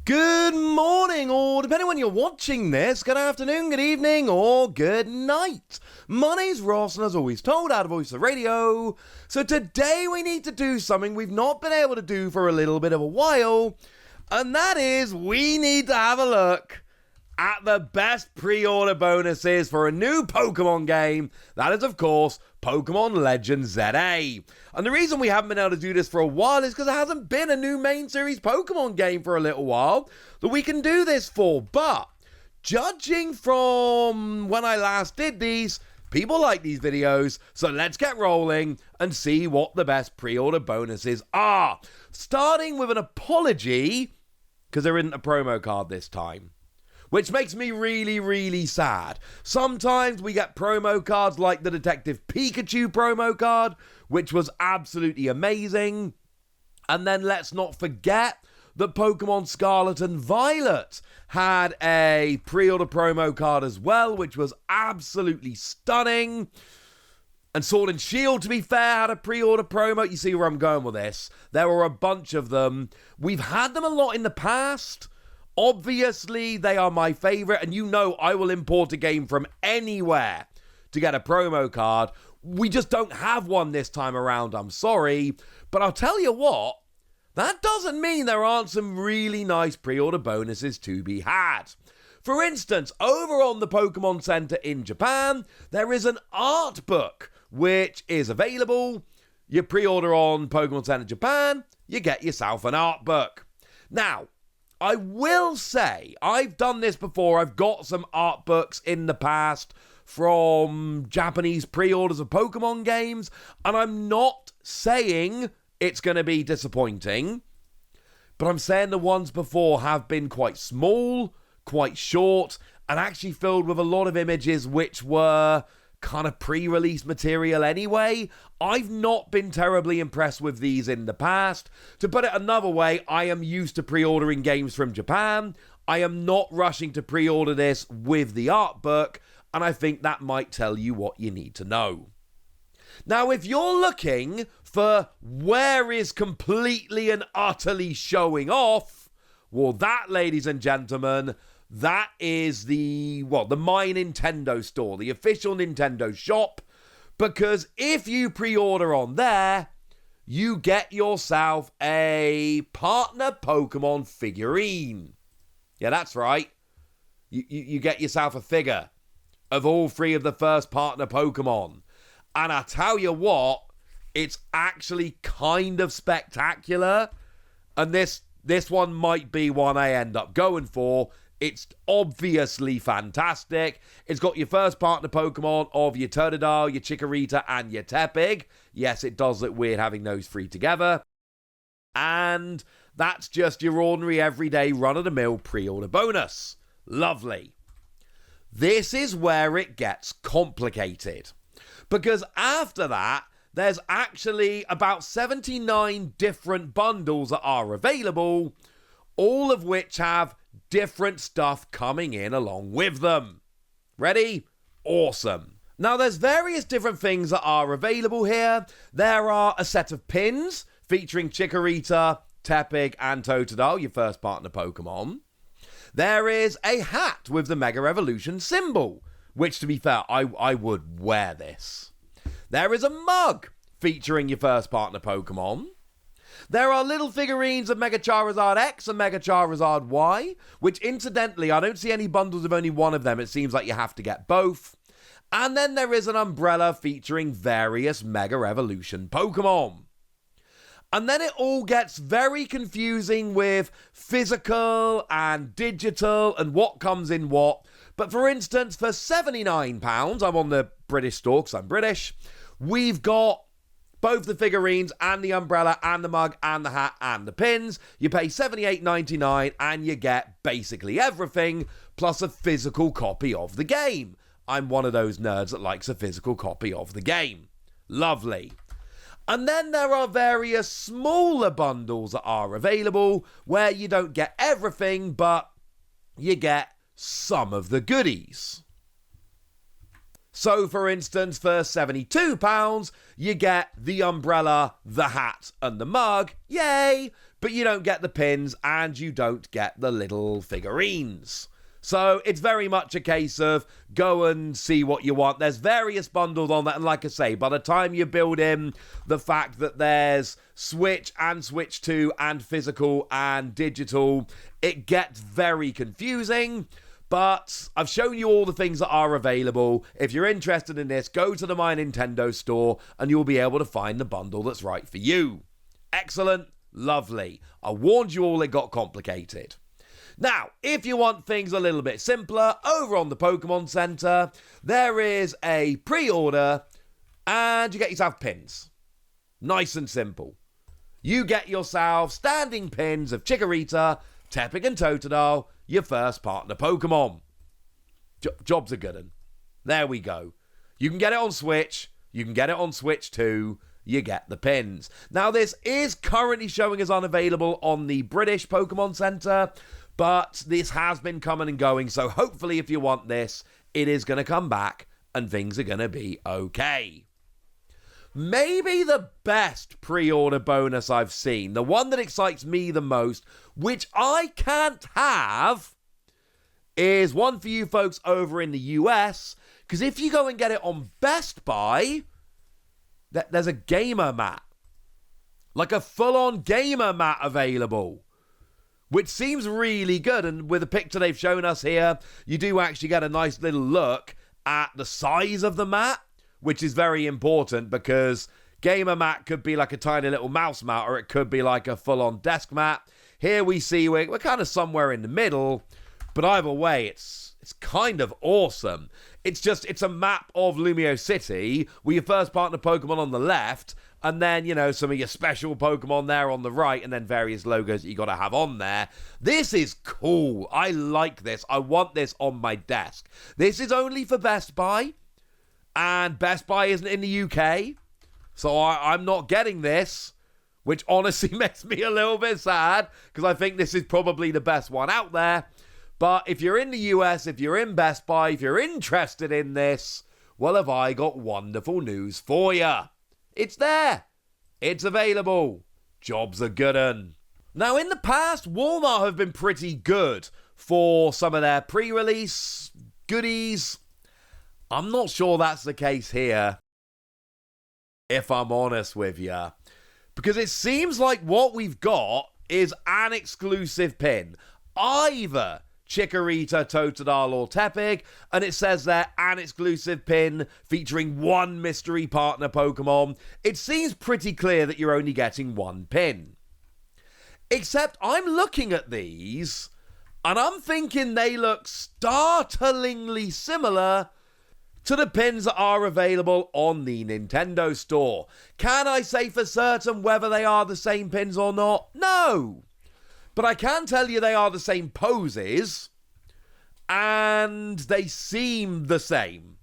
Good morning, or depending on when you're watching this, good afternoon, good evening, or good night. My name's Ross, and as always told, out of voice of the radio. So today we need to do something we've not been able to do for a little bit of a while, and that is we need to have a look at the best pre-order bonuses for a new Pokemon game. That is, of course, Pokémon Legends Z-A. And the reason we haven't been able to do this for a while is because there hasn't been a new main series Pokemon game for a little while that we can do this for. But judging from when I last did these, people like these videos, so let's get rolling and see what the best pre-order bonuses are. Starting with an apology, because there isn't a promo card this time, which makes me really, really sad. Sometimes we get promo cards like the Detective Pikachu promo card, which was absolutely amazing. And then let's not forget that Pokemon Scarlet and Violet had a pre-order promo card as well, which was absolutely stunning. And Sword and Shield, to be fair, had a pre-order promo. You see where I'm going with this. There were a bunch of them. We've had them a lot in the past. Obviously, they are my favorite, and you know I will import a game from anywhere to get a promo card. We just don't have one this time around, I'm sorry. But I'll tell you what, that doesn't mean there aren't some really nice pre-order bonuses to be had. For instance, over on the Pokemon Center in Japan, there is an art book, which is available. You pre-order on Pokemon Center Japan, you get yourself an art book. Now, I will say, I've done this before. I've got some art books in the past from Japanese pre-orders of Pokemon games, and I'm not saying it's going to be disappointing, but I'm saying the ones before have been quite small, quite short, and actually filled with a lot of images which were kind of pre-release material anyway. I've not been terribly impressed with these in the past. To put it another way, I am used to pre-ordering games from Japan. I am not rushing to pre-order this with the art book, and I think that might tell you what you need to know. Now, if you're looking for where is completely and utterly showing off, well, that, ladies and gentlemen, that is the My Nintendo store, the official Nintendo shop, because if you pre-order on there, you get yourself a partner Pokemon figurine. Yeah, that's right. You get yourself a figure of all three of the first partner Pokemon. And I tell you what, it's actually kind of spectacular. And this one might be one I end up going for. It's obviously fantastic. It's got your first partner Pokemon of your Totodile, your Chikorita, and your Tepig. Yes, it does look weird having those three together. And that's just your ordinary, everyday, run-of-the-mill pre-order bonus. Lovely. This is where it gets complicated. Because after that, there's actually about 79 different bundles that are available, all of which have different stuff coming in along with them. Ready? Awesome. Now, there's various different things that are available here. There are a set of pins featuring Chikorita, Tepig, and Totodile, your first partner Pokemon. There is a hat with the Mega Evolution symbol, which, to be fair, I would wear this. There is a mug featuring your first partner Pokemon. There are little figurines of Mega Charizard X and Mega Charizard Y, which incidentally, I don't see any bundles of only one of them. It seems like you have to get both. And then there is an umbrella featuring various Mega Evolution Pokemon. And then it all gets very confusing with physical and digital and what comes in what. But for instance, for £79, I'm on the British store because I'm British, we've got both the figurines and the umbrella and the mug and the hat and the pins. You pay $78.99 and you get basically everything, plus a physical copy of the game. I'm one of those nerds that likes a physical copy of the game. Lovely. And then there are various smaller bundles that are available where you don't get everything, but you get some of the goodies. So, for instance, for £72, you get the umbrella, the hat, and the mug. Yay! but you don't get the pins and you don't get the little figurines. So it's very much a case of go and see what you want. There's various bundles on that, and like I say, by the time you build in the fact that there's Switch and Switch 2 and physical and digital, it gets very confusing. But I've shown you all the things that are available. If you're interested in this, go to the My Nintendo store and you'll be able to find the bundle that's right for you. Excellent, lovely. I warned you all it got complicated. Now, if you want things a little bit simpler, over on the Pokémon Center, there is a pre-order and you get yourself pins. Nice and simple. You get yourself standing pins of Chikorita, Tepig and Totodile, your first partner Pokemon. Job's a good one. There we go. You can get it on Switch, you can get it on Switch 2, you get the pins. Now, this is currently showing as unavailable on the British Pokémon Center, but this has been coming and going, so hopefully if you want this, it is going to come back and things are going to be okay. Maybe the best pre-order bonus I've seen, the one that excites me the most, which I can't have, is one for you folks over in the US, because if you go and get it on Best Buy, there's a gamer mat. Like a full-on gamer mat available, which seems really good. And with the picture they've shown us here, you do actually get a nice little look at the size of the mat, which is very important because gamer mat could be like a tiny little mouse mat or it could be like a full-on desk mat. Here we see we're kind of somewhere in the middle, but either way, it's kind of awesome. It's a map of Lumio City with your first partner Pokemon on the left, and then, you know, some of your special Pokemon there on the right, and then various logos that you got to have on there. This is cool. I like this. I want this on my desk. This is only for Best Buy, and Best Buy isn't in the UK, so I'm not getting this, which honestly makes me a little bit sad, because I think this is probably the best one out there. But if you're in the US, if you're in Best Buy, if you're interested in this, well, have I got wonderful news for you. It's there. It's available. Job's a good un. Now, in the past, Walmart have been pretty good for some of their pre-release goodies. I'm not sure that's the case here, if I'm honest with you. Because it seems like what we've got is an exclusive pin. Either Chikorita, Totodile or Tepig, and it says there, an exclusive pin featuring one mystery partner Pokemon. It seems pretty clear that you're only getting one pin. Except I'm looking at these, and I'm thinking they look startlingly similar to the pins that are available on the Nintendo store. Can I say for certain whether they are the same pins or not? No. But I can tell you they are the same poses, and they seem the same.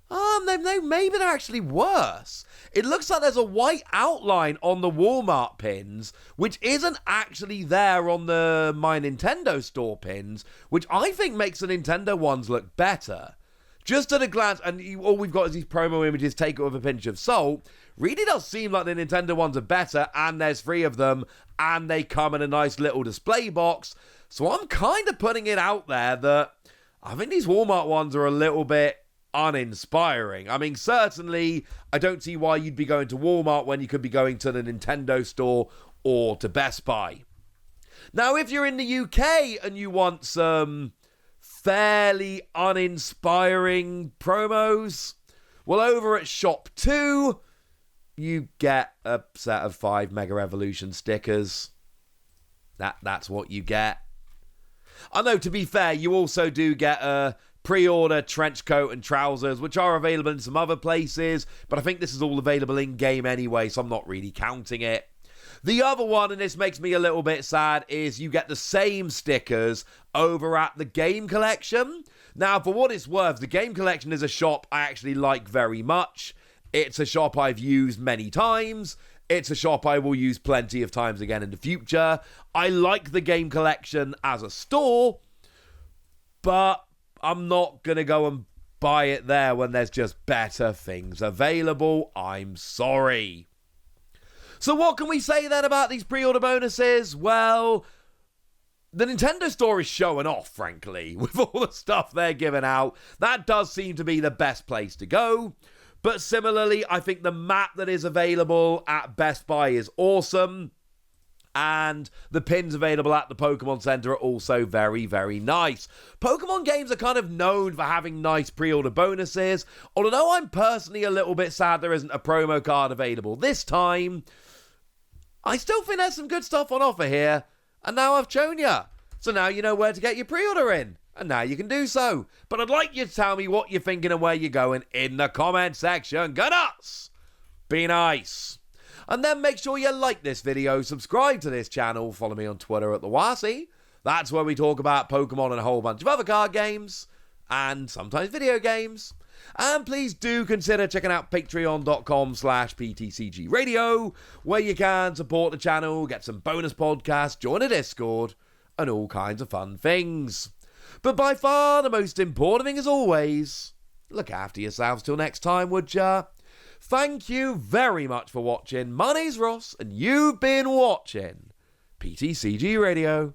Maybe they're actually worse. It looks like there's a white outline on the Walmart pins, which isn't actually there on the My Nintendo store pins, which I think makes the Nintendo ones look better. Just at a glance, and all we've got is these promo images, take it with a pinch of salt. Really does seem like the Nintendo ones are better, and there's 3 of them, and they come in a nice little display box. So I'm kind of putting it out there that I think these Walmart ones are a little bit uninspiring. I mean, certainly, I don't see why you'd be going to Walmart when you could be going to the Nintendo store or to Best Buy. Now, if you're in the UK and you want some fairly uninspiring promos, well, over at Shop 2, you get a set of 5 Mega Evolution stickers. That's what you get. I know, to be fair, you also do get a pre-order trench coat and trousers, which are available in some other places, but I think this is all available in-game anyway, so I'm not really counting it. The other one, and this makes me a little bit sad, is you get the same stickers over at the Game Collection. Now, for what it's worth, the Game Collection is a shop I actually like very much. It's a shop I've used many times. It's a shop I will use plenty of times again in the future. I like the Game Collection as a store, but I'm not going to go and buy it there when there's just better things available. I'm sorry. So what can we say then about these pre-order bonuses? Well, the Nintendo store is showing off, frankly, with all the stuff they're giving out. That does seem to be the best place to go. But similarly, I think the map that is available at Best Buy is awesome. And the pins available at the Pokemon Center are also very, very nice. Pokemon games are kind of known for having nice pre-order bonuses. Although I'm personally a little bit sad there isn't a promo card available this time, I still think there's some good stuff on offer here. And now I've shown you. So now you know where to get your pre-order in. And now you can do so. But I'd like you to tell me what you're thinking and where you're going in the comment section. Go nuts! Be nice. And then make sure you like this video, subscribe to this channel, follow me on Twitter at the Wasi. That's where we talk about Pokemon and a whole bunch of other card games, and sometimes video games. And please do consider checking out patreon.com/PTCGradio, where you can support the channel, get some bonus podcasts, join a Discord, and all kinds of fun things. But by far the most important thing as always, look after yourselves till next time, would ya? Thank you very much for watching. My name's Ross, and you've been watching PTCG Radio.